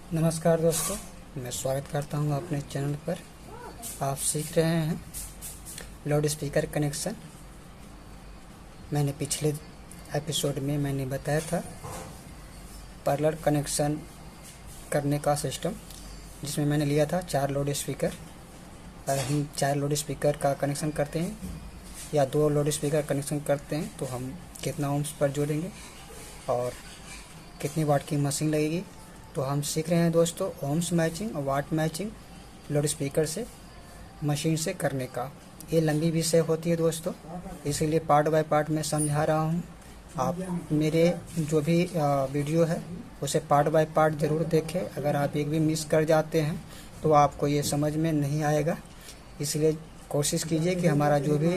नमस्कार दोस्तों, मैं स्वागत करता हूं अपने चैनल पर। आप सीख रहे हैं लाउड स्पीकर कनेक्शन। मैंने पिछले एपिसोड में मैंने बताया था पार्लर कनेक्शन करने का सिस्टम, जिसमें मैंने लिया था 4 लाउड स्पीकर। अगर हम 4 लाउड स्पीकर का कनेक्शन करते हैं या 2 लाउड स्पीकर कनेक्शन करते हैं तो हम कितना ओम्स पर जोड़ेंगे और कितनी वाट की मशीन लगेगी। तो हम सीख रहे हैं दोस्तों ओम्स मैचिंग और वाट मैचिंग लाउड स्पीकर से मशीन से करने का। ये लंबी विषय होती है दोस्तों, इसीलिए पार्ट बाय पार्ट मैं समझा रहा हूँ। आप मेरे जो भी वीडियो है उसे पार्ट बाय पार्ट ज़रूर देखें। अगर आप एक भी मिस कर जाते हैं तो आपको ये समझ में नहीं आएगा। इसलिए कोशिश कीजिए कि हमारा जो भी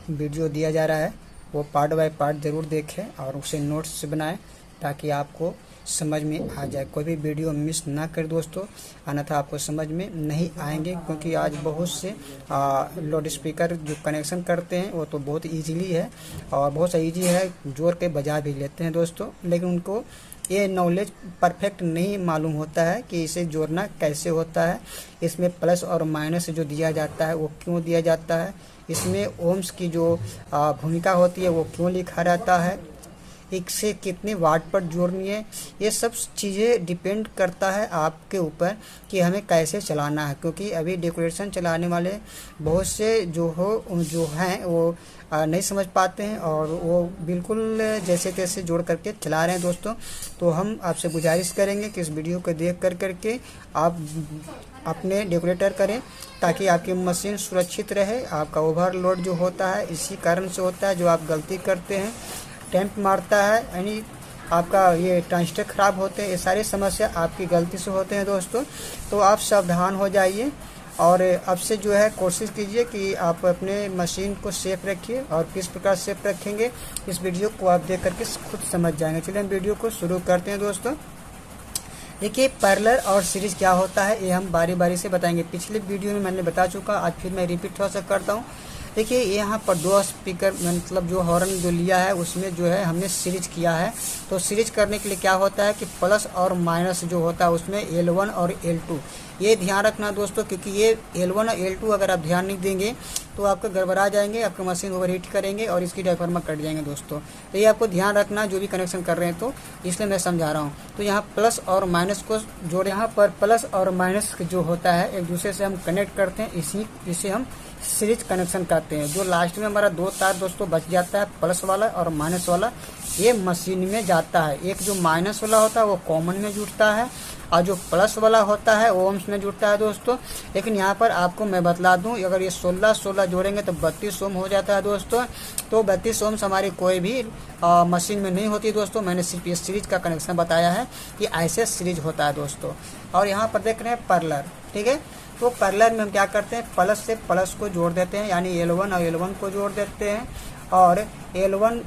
वीडियो दिया जा रहा है वो पार्ट बाय पार्ट ज़रूर देखें और उसे नोट्स बनाएं, ताकि आपको समझ में आ जाए। कोई भी वीडियो मिस ना कर दोस्तों, अन्यथा आपको समझ में नहीं आएंगे। क्योंकि आज बहुत से लाउड स्पीकर जो कनेक्शन करते हैं वो तो बहुत इजीली है और बहुत सा ईजी है, जोड़ के बजा भी लेते हैं दोस्तों, लेकिन उनको ये नॉलेज परफेक्ट नहीं मालूम होता है कि इसे जोड़ना कैसे होता है, इसमें प्लस और माइनस जो दिया जाता है वो क्यों दिया जाता है, इसमें ओम्स की जो भूमिका होती है वो क्यों लिखा रहता है, इससे कितने वाट पर जोड़नी है। ये सब चीज़ें डिपेंड करता है आपके ऊपर कि हमें कैसे चलाना है। क्योंकि अभी डेकोरेशन चलाने वाले बहुत से जो हैं वो नहीं समझ पाते हैं और वो बिल्कुल जैसे तैसे जोड़ करके चला रहे हैं दोस्तों। तो हम आपसे गुजारिश करेंगे कि इस वीडियो को देख करके आप अपने डेकोरेटर करें, ताकि आपकी मशीन सुरक्षित रहे। आपका ओवरलोड जो होता है इसी कारण से होता है, जो आप गलती करते हैं, टैंप मारता है, यानी आपका ये ट्रांजिस्टर ख़राब होते हैं। ये सारी समस्या आपकी गलती से होते हैं दोस्तों। तो आप सावधान हो जाइए और अब से जो है कोशिश कीजिए कि आप अपने मशीन को सेफ रखिए। और किस प्रकार सेफ रखेंगे इस वीडियो को आप देख करके खुद समझ जाएंगे। चलिए हम वीडियो को शुरू करते हैं दोस्तों। देखिए पैरेलल और सीरीज क्या होता है ये हम बारी बारी से बताएंगे। पिछले वीडियो में मैंने बता चुका, आज फिर मैं रिपीट थोड़ा सा करता हूँ। देखिए यहाँ पर 2 स्पीकर मतलब जो हॉर्न जो लिया है उसमें जो है हमने सीरीज किया है। तो सीरीज करने के लिए क्या होता है कि प्लस और माइनस जो होता है उसमें L1 और L2 ये ध्यान रखना दोस्तों, क्योंकि ये L1 और L2 अगर आप ध्यान नहीं देंगे तो आपका गड़बड़ा जाएंगे, आपका मशीन ओवरहीट करेंगे और इसकी डायफ्राम कट जाएंगे दोस्तों। तो ये आपको ध्यान रखना जो भी कनेक्शन कर रहे हैं, तो इसलिए मैं समझा रहा हूँ। तो यहाँ प्लस और माइनस को जोड़े, यहाँ पर प्लस और माइनस जो होता है एक दूसरे से हम कनेक्ट करते हैं, इसे हम सीरीज कनेक्शन करते हैं। जो लास्ट में हमारा 2 तार दोस्तों बच जाता है, प्लस वाला और माइनस वाला, ये मशीन में जाता है। एक जो माइनस वाला होता है वो कॉमन में जुड़ता है और जो प्लस वाला होता है ओम्स में जुड़ता है दोस्तों। लेकिन यहाँ पर आपको मैं बतला दूं, अगर ये 16 जोड़ेंगे तो 32 ओम हो जाता है दोस्तों। तो 32 ओम्स हमारी कोई भी मशीन में नहीं होती दोस्तों। मैंने सिर्फ ये सीरीज का कनेक्शन बताया है कि ऐसे सीरीज होता है दोस्तों। और यहाँ पर देख रहे हैं पैरेलल, ठीक है। तो पैरेलल में हम क्या करते हैं, प्लस से प्लस को जोड़ देते हैं, यानी L1 और L1 को जोड़ देते हैं और L1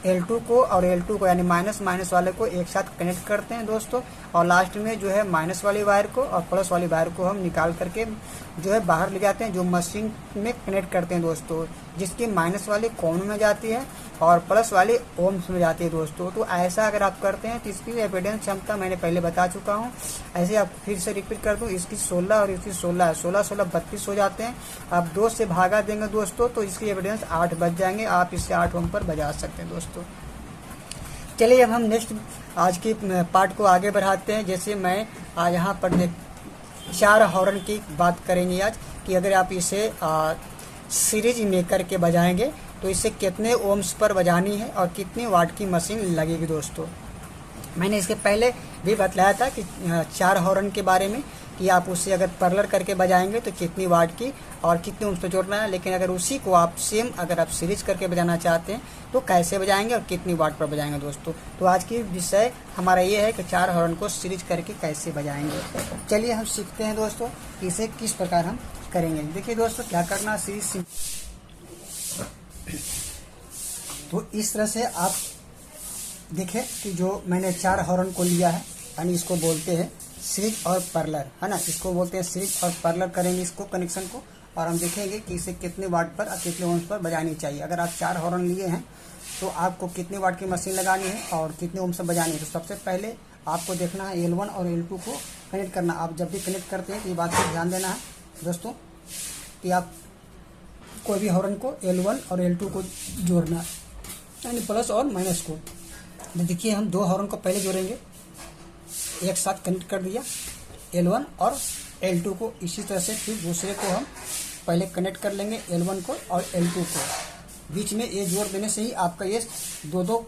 L2 को और L2 को यानी माइनस वाले को एक साथ कनेक्ट करते हैं दोस्तों। और लास्ट में जो है माइनस वाली वायर को और प्लस वाली वायर को हम निकाल करके जो है बाहर ले जाते हैं, जो मशीन में कनेक्ट करते हैं दोस्तों, जिसकी माइनस वाली कॉमन में जाती है और प्लस वाली ओम्स में जाती है दोस्तों। तो ऐसा अगर आप करते हैं तो इसकी एविडेंस क्षमता मैंने पहले बता चुका हूँ। ऐसे आप फिर से रिपीट कर दूँ, इसकी 16 और इसकी 16 है, 16 32 हो जाते हैं। आप 2 से भागा देंगे दोस्तों तो इसकी एविडेंस 8 बच जाएंगे। आप इससे 8 ओम पर बजा सकते हैं दोस्तों। चलिए अब हम नेक्स्ट आज की पार्ट को आगे बढ़ाते हैं। जैसे मैं यहाँ पर 4 हॉर्न की बात करेंगे आज, कि अगर आप इसे सीरीज में करके बजाएंगे तो इसे कितने ओम्स पर बजानी है और कितनी वाट की मशीन लगेगी दोस्तों। मैंने इसके पहले भी बतलाया था कि 4 हॉर्न के बारे में, कि आप उसे अगर पैरेलल करके बजाएंगे तो कितनी वाट की और कितने ओम्स पर जोड़ना है। लेकिन अगर उसी को आप सेम अगर आप सीरीज करके बजाना चाहते हैं तो कैसे बजाएंगे और कितनी वाट पर बजाएंगे दोस्तों। तो आज की विषय हमारा ये है कि 4 हॉर्न को सीरीज करके कैसे बजाएंगे। चलिए हम सीखते हैं दोस्तों कि इसे किस प्रकार हम करेंगे। देखिए दोस्तों क्या करना सीरीज, तो इस तरह से आप देखें कि जो मैंने 4 हॉर्न को लिया है, यानी इसको बोलते हैं सीरीज और पैरेलल, है ना। इसको बोलते हैं सीरीज और पैरेलल करेंगे इसको कनेक्शन को, और हम देखेंगे कि इसे कितने वाट पर और कितने ओम्स पर बजानी चाहिए। अगर आप 4 हॉर्न लिए हैं तो आपको कितने वाट की मशीन लगानी है और कितने ओम से बजानी है। तो सबसे पहले आपको देखना है L1 और L2 को कनेक्ट करना। आप जब भी कनेक्ट करते हैं तो ये बात पर ध्यान देना है दोस्तों कि आप कोई भी हॉर्न को L1 और L2 को जोड़ना है, यानी प्लस और माइनस को। तो देखिए हम दो हॉर्न को पहले जोड़ेंगे, एक साथ कनेक्ट कर दिया L1 और L2 को। इसी तरह से फिर दूसरे को हम पहले कनेक्ट कर लेंगे L1 को और L2 को। बीच में ये जोड़ देने से ही आपका ये दो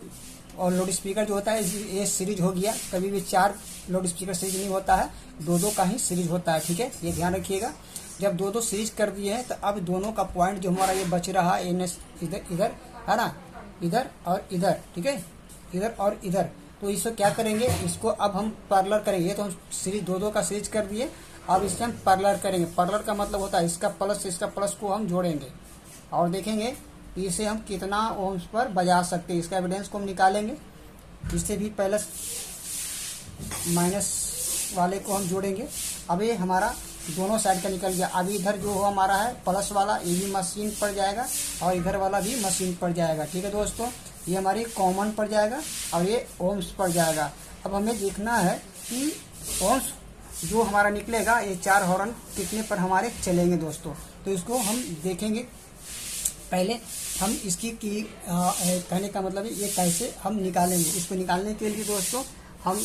और लाउड स्पीकर जो होता है ये सीरीज हो गया। कभी भी 4 लाउड स्पीकर सीरीज नहीं होता है, दो का ही सीरीज होता है। ठीक है, ये ध्यान रखिएगा। जब दो सीरीज कर दिए हैं तो अब दोनों का पॉइंट जो हमारा ये बच रहा है इधर है ना, इधर और इधर। ठीक है, इधर और इधर। तो इसको क्या करेंगे, इसको अब हम पैरेलल करेंगे। तो हम सीरीज दो का सीरीज कर दिए, अब इससे हम पैरेलल करेंगे। पैरेलल का मतलब होता है इसका प्लस को हम जोड़ेंगे और देखेंगे इसे हम कितना ओम्स पर बजा सकते हैं। इसका एविडेंस को हम निकालेंगे। इससे भी प्लस माइनस वाले को हम जोड़ेंगे। अब ये हमारा दोनों साइड का निकल गया। अभी इधर जो हमारा है प्लस वाला ये भी मशीन पड़ जाएगा और इधर वाला भी मशीन पड़ जाएगा। ठीक है दोस्तों, ये हमारी कॉमन पड़ जाएगा और ये ओम्स पड़ जाएगा। अब हमें देखना है कि ओम्स जो हमारा निकलेगा ये 4 हॉर्न कितने पर हमारे चलेंगे दोस्तों। तो इसको हम देखेंगे। पहले हम इसकी कहने का मतलब ये कैसे हम निकालेंगे। इसको निकालने के लिए दोस्तों हम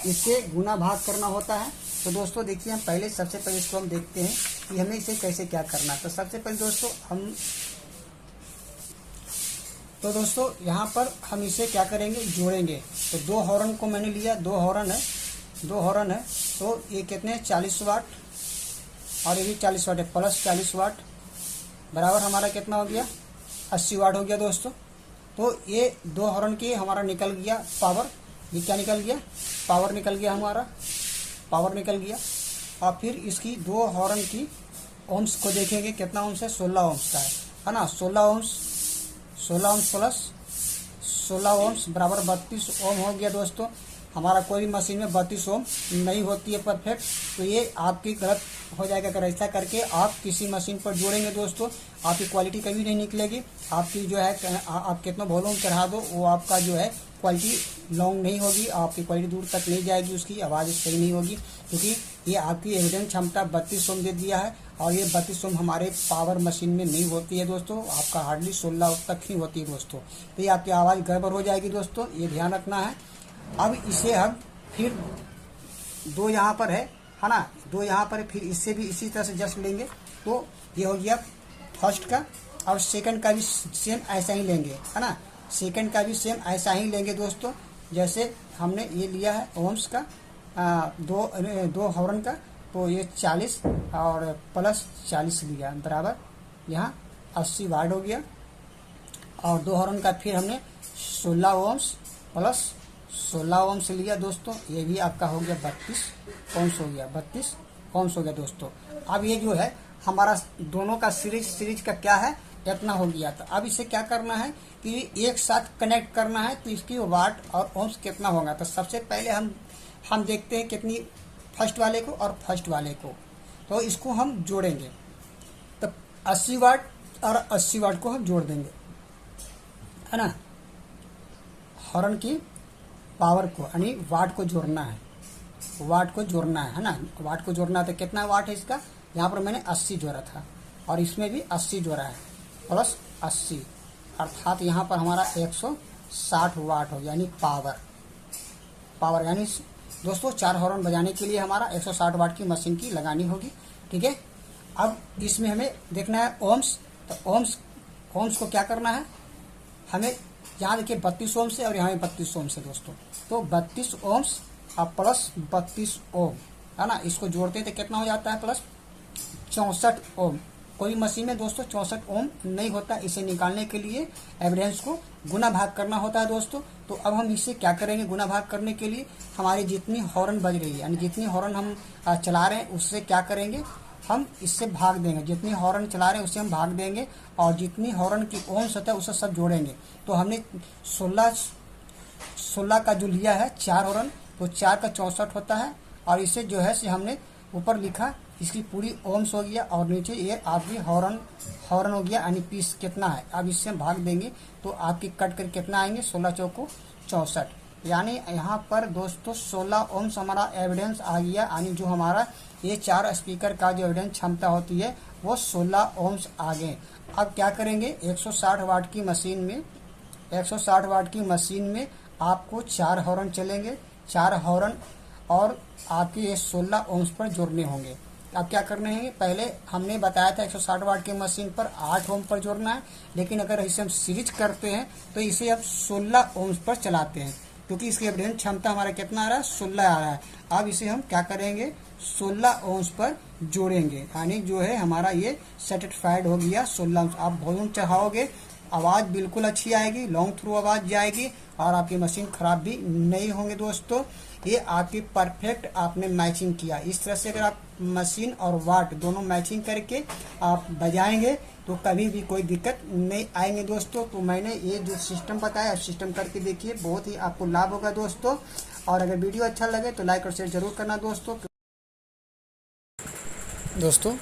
इससे गुना भाग करना होता है। तो दोस्तों देखिए, हम पहले सबसे पहले इसको हम देखते हैं कि हमें इसे कैसे क्या करना है। तो सबसे पहले दोस्तों दोस्तों यहाँ पर हम इसे क्या करेंगे, जोड़ेंगे। तो 2 हॉर्न को मैंने लिया, 2 हॉर्न है। तो ये कितने 40 वाट और ये भी 40 वाट है, प्लस 40 वाट बराबर हमारा कितना हो गया 80 वाट हो गया दोस्तों। तो ये 2 हॉर्न की हमारा निकल गया पावर। ये क्या निकल गया, पावर निकल गया हमारा, पावर निकल गया। और फिर इसकी 2 हॉर्न की ओम्स को देखेंगे कितना ओम्स है, 16 ओम्स का है ना। 16 ओम्स प्लस 16 ओम्स बराबर 32 ओम हो गया दोस्तों। हमारा कोई भी मशीन में 32 ओम नहीं होती है परफेक्ट, तो ये आपकी गलत हो जाएगा। अगर ऐसा करके आप किसी मशीन पर जोड़ेंगे दोस्तों, आपकी क्वालिटी कभी नहीं निकलेगी। आपकी जो है आप कितना वॉल्यूम चढ़ा दो वो आपका जो है क्वालिटी लॉन्ग नहीं होगी, आपकी क्वालिटी दूर तक नहीं जाएगी, उसकी आवाज़ सही नहीं होगी। क्योंकि ये आपकी एविडेंस क्षमता 32 ओम दे दिया है और ये 32 ओम हमारे पावर मशीन में नहीं होती है दोस्तों। आपका हार्डली 16 तक ही होती है दोस्तों। तो ये आपकी आवाज़ गड़बड़ हो जाएगी दोस्तों, ये ध्यान रखना है। अब इसे हम फिर 2 यहाँ पर है ना, 2 यहाँ पर है, फिर इससे भी इसी तरह से जस्ट लेंगे। तो ये हो गया फर्स्ट का। और सेकंड का भी सेम ऐसा ही लेंगे, है ना। सेकंड का भी सेम ऐसा ही लेंगे दोस्तों, जैसे हमने ये लिया है ओम्स का 2 हॉर्न का। तो ये 40 और प्लस 40 लिया बराबर यहाँ 80 वाट हो गया। और 2 हॉर्न का फिर हमने 16 ओम्स प्लस 16 ओम्स लिया दोस्तों। ये भी आपका हो गया 32 ओम्स हो गया, 32 ओम्स हो गया दोस्तों। अब ये जो है हमारा दोनों का सीरीज का क्या है, इतना हो गया। तो अब इसे क्या करना है कि एक साथ कनेक्ट करना है। तो इसकी वाट और ओम्स कितना होगा। तो सबसे पहले हम देखते हैं कितनी फर्स्ट वाले को और फर्स्ट वाले को। तो इसको हम जोड़ेंगे। तो 80 वाट और 80 वाट को हम जोड़ देंगे, है ना। हॉर्न की पावर को यानी वाट को जोड़ना है, वाट को जोड़ना है ना। वाट को जोड़ना है तो कितना वाट है इसका, यहाँ पर मैंने 80 जोड़ा था और इसमें भी 80 जोड़ा है प्लस 80, अर्थात यहाँ पर हमारा 160 वाट हो गया, यानी पावर यानी दोस्तों 4 हॉर्न बजाने के लिए हमारा 160 वाट की मशीन की लगानी होगी। ठीक है, अब इसमें हमें देखना है ओम्स। तो ओम्स को क्या करना है, हमें यहाँ देखिए 32 ओम से और यहाँ 32 ओम से दोस्तों। तो 32 ओम्स और प्लस 32 ओम, है ना। इसको जोड़ते हैं तो कितना हो जाता है, प्लस 64 ओम। कोई मशीन में दोस्तों 64 ओम नहीं होता। इसे निकालने के लिए एविडेंस को गुना भाग करना होता है दोस्तों। तो अब हम इसे क्या करेंगे, गुना भाग करने के लिए हमारी जितनी हॉर्न बज रही है यानी जितनी हॉर्न हम चला रहे हैं उससे क्या करेंगे, हम इससे भाग देंगे। जितनी हॉर्न चला रहे हैं उससे हम भाग देंगे और जितनी हॉर्न की ओम्स होता है उससे सब जोड़ेंगे। तो हमने 16 का जो लिया है 4 हॉर्न, तो 4 का 64 होता है और इसे जो है हमने ऊपर लिखा, इसकी पूरी ओम्स हो गया और नीचे ये आपकी हॉर्न हो गया यानी पीस कितना है। अब इससे हम भाग देंगे तो आपकी कट कर कितना आएंगे, 16 चौको 64। यानी यहाँ पर दोस्तों 16 ओम्स हमारा एविडेंस आ गया। यानी जो हमारा ये 4 स्पीकर का जो एविडेंस क्षमता होती है वो 16 ओम्स आ गए। अब क्या करेंगे, 160 वाट की मशीन में 160 वाट की मशीन में आपको 4 हॉर्न चलेंगे, 4 हॉर्न और आपके ये 16 ओम्स पर जोड़ने होंगे। अब क्या करने हैं, पहले हमने बताया था 160 वाट की मशीन पर 8 ओम पर जोड़ना है, लेकिन अगर इसे हम सीरीज करते हैं तो इसे अब 16 ओम्स पर चलाते हैं, क्योंकि इसकी एविडेंस क्षमता हमारा कितना आ रहा है, 16 आ रहा है। अब इसे हम क्या करेंगे, 16 ओम्स पर जोड़ेंगे, यानी जो है हमारा ये सेटिस्फाइड हो गया 16 ओम्स। आप वॉल्यूम चढ़ाओगे, आवाज़ बिल्कुल अच्छी आएगी, लॉन्ग थ्रू आवाज़ जाएगी और आपकी मशीन खराब भी नहीं होंगे दोस्तों। ये आपकी परफेक्ट आपने मैचिंग किया। इस तरह से अगर आप मशीन और वाट दोनों मैचिंग करके आप बजाएंगे तो कभी भी कोई दिक्कत नहीं आएंगे दोस्तों। तो मैंने ये जो सिस्टम बताया, सिस्टम करके देखिए, बहुत ही आपको लाभ होगा दोस्तों। और अगर वीडियो अच्छा लगे तो लाइक और शेयर जरूर करना दोस्तों। दोस्तों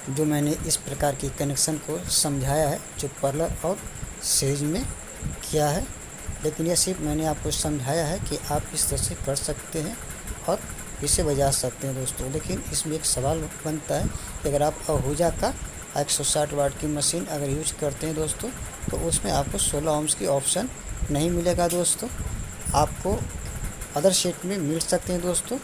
जो मैंने इस प्रकार की कनेक्शन को समझाया है, जो पर्लर और सीरीज में किया है, लेकिन यह सिर्फ मैंने आपको समझाया है कि आप इस तरह से कर सकते हैं और इसे बजा सकते हैं दोस्तों। लेकिन इसमें एक सवाल बनता है कि अगर आप आहूजा का 160 वाट की मशीन अगर यूज करते हैं दोस्तों, तो उसमें आपको 16 ओम्स की ऑप्शन नहीं मिलेगा दोस्तों। आपको अदर सेट में मिल सकते हैं दोस्तों,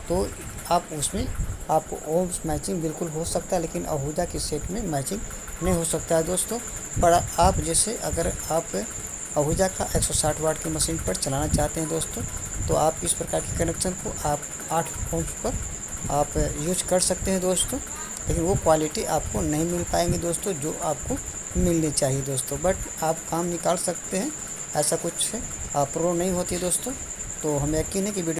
तो आप उसमें आपको ओम्स मैचिंग बिल्कुल हो सकता है, लेकिन आहूजा के सेट में मैचिंग नहीं हो सकता है दोस्तों। पर आप जैसे अगर आप आहूजा का 160 वाट की मशीन पर चलाना चाहते हैं दोस्तों, तो आप इस प्रकार के कनेक्शन को आप 8 ओम्स पर आप यूज कर सकते हैं दोस्तों। लेकिन वो क्वालिटी आपको नहीं मिल पाएंगे दोस्तों जो आपको मिलनी चाहिए दोस्तों। बट आप काम निकाल सकते हैं, ऐसा कुछ प्रो नहीं होती है दोस्तों। तो हमें यकीन है कि वीडियो